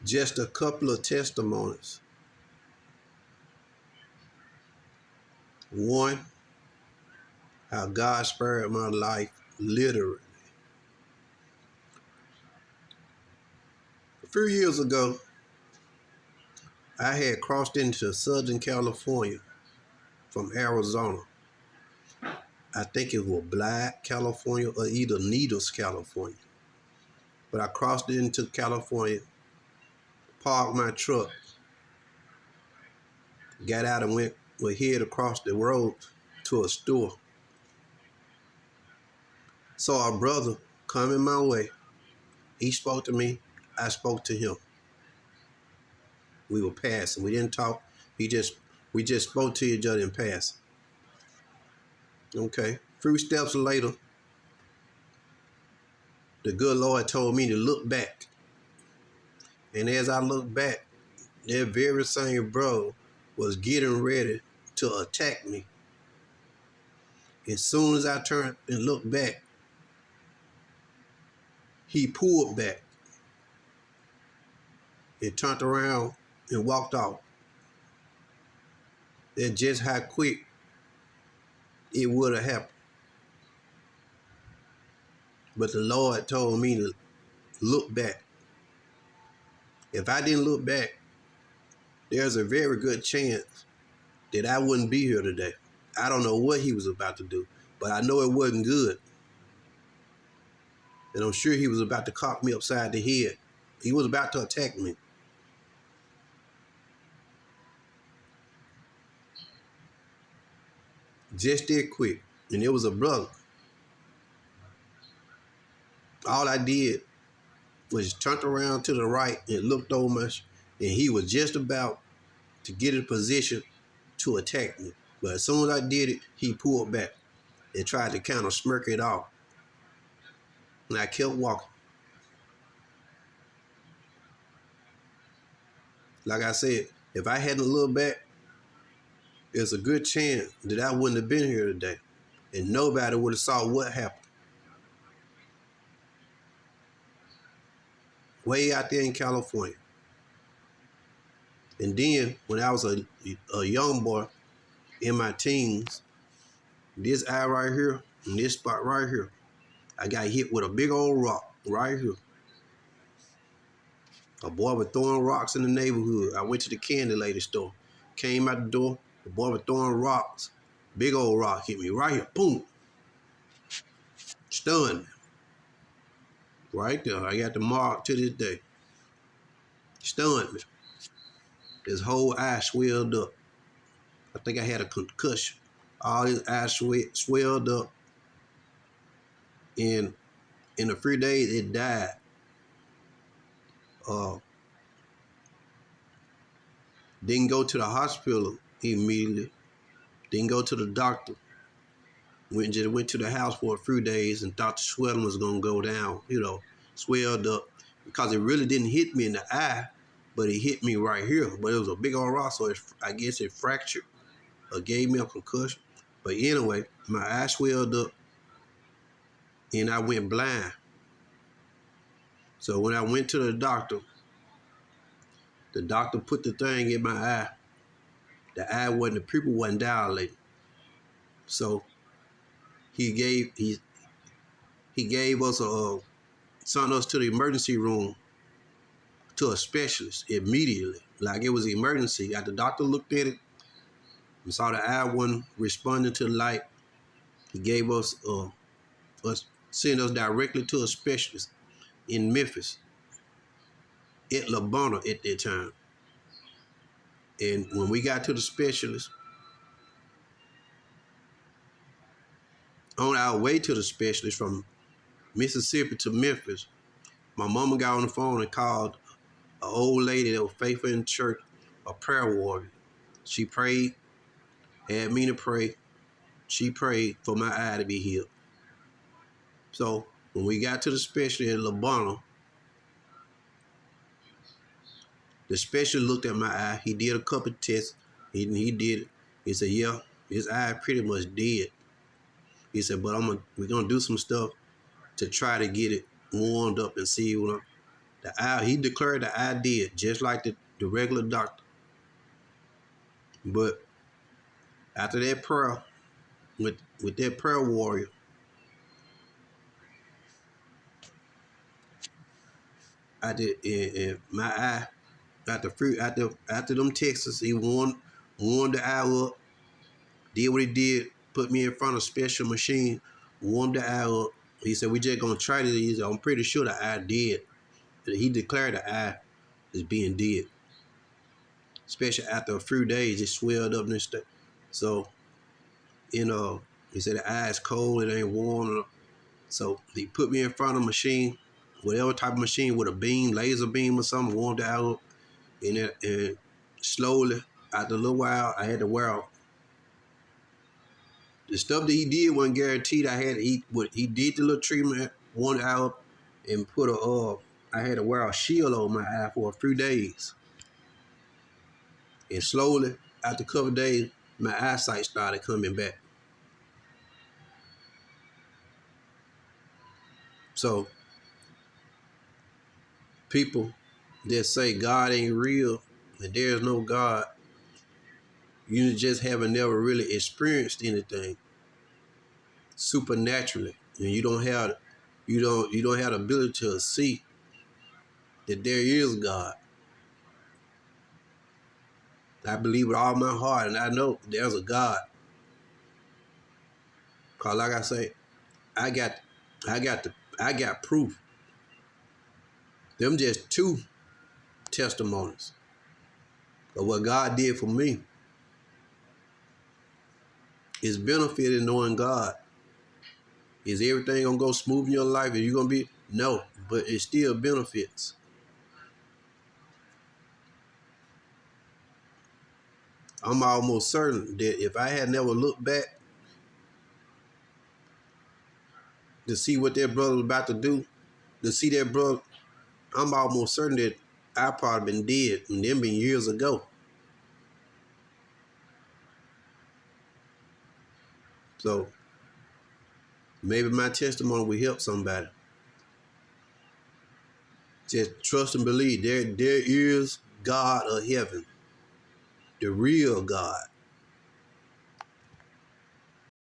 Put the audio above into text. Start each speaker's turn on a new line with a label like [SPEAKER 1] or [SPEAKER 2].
[SPEAKER 1] Just a couple of testimonies. One, how God spared my life, literally. A few years ago, I had crossed into Southern California from Arizona. I think it was Black California or either Needles, California. But I crossed into California, parked my truck, got out and went head across the road to a store. Saw a brother coming my way. He spoke to me. I spoke to him. We were passing. We didn't talk. We just spoke to each other in passing. Okay. A few steps later, the good Lord told me to look back. And as I looked back, that very same brother was getting ready to attack me. As soon as I turned and looked back, he pulled back and turned around and walked off. That's just how quick it would have happened. But the Lord told me to look back. If I didn't look back, there's a very good chance that I wouldn't be here today. I don't know what he was about to do, but I know it wasn't good. And I'm sure he was about to cock me upside the head. He was about to attack me. Just that quick. And it was a brother. All I did was turned around to the right and looked over and he was just about to get in position to attack me. But as soon as I did it, he pulled back and tried to kind of smirk it off. And I kept walking. Like I said, if I hadn't looked back, there's a good chance that I wouldn't have been here today. And nobody would have saw what happened. Way out there in California. And then when I was a young boy in my teens, this eye right here and this spot right here, I got hit with a big old rock right here. A boy was throwing rocks in the neighborhood. I went to the candy lady store. Came out the door. The boy was throwing rocks. Big old rock hit me right here. Boom. Stunned me. Right there. I got the mark to this day. Stunned me. His whole eye swelled up. I think I had a concussion. All his eyes swelled up. And in a few days, it died. Didn't go to the hospital immediately. Didn't go to the doctor. Went to the house for a few days and thought the swelling was gonna go down. Swelled up because it really didn't hit me in the eye, but it hit me right here. But it was a big old rock, so I guess it fractured or gave me a concussion. But anyway, my eye swelled up and I went blind. So when I went to the doctor put the thing in my eye. The pupil wasn't dilated. So he gave us sent us to the emergency room to a specialist immediately. Like it was an emergency. The doctor looked at it and saw the eye wasn't responding to the light. He gave us sent us directly to a specialist in Memphis at Labona at that time. And when we got to the specialist, on our way to the specialist from Mississippi to Memphis, my mama got on the phone and called an old lady that was faithful in church, a prayer warrior. She prayed, had me to pray. She prayed for my eye to be healed. So when we got to the specialist at Labona, the specialist looked at my eye. He did a couple of tests. He did it. He said, yeah, his eye pretty much dead. He said, but we're going to do some stuff to try to get it warmed up and see He declared that I did, just like the regular doctor. But after that prayer, with that prayer warrior, I did in my eye after them Texas, he warmed the eye up, did what he did, put me in front of a special machine, warmed the eye up. He said, "We just gonna try this." He said, "I'm pretty sure the eye did." He declared the eye is being dead. Especially after a few days, it swelled up and stuff. So, he said the eye is cold, it ain't warm. So he put me in front of a machine, whatever type of machine with a beam, laser beam or something, warmed it out. And slowly, after a little while, I had to wear out. The stuff that he did wasn't guaranteed. He did the little treatment, warmed it out, and I had to wear a shield over my eye for a few days. And slowly, after a couple of days, my eyesight started coming back. So people that say God ain't real and there's no God, you just haven't never really experienced anything supernaturally, and you don't have the ability to see that there is God. I believe with all my heart, and I know there's a God. Cause like I say, I got I got proof. Them just two testimonies of what God did for me. It's benefited knowing God. Is everything gonna go smooth in your life? Are you gonna be no? But it still benefits. I'm almost certain that if I had never looked back to see what that brother was about to do, to see that brother, I'm almost certain that I probably been dead and them been years ago. So maybe my testimony will help somebody. Just trust and believe there is God of heaven, the real God.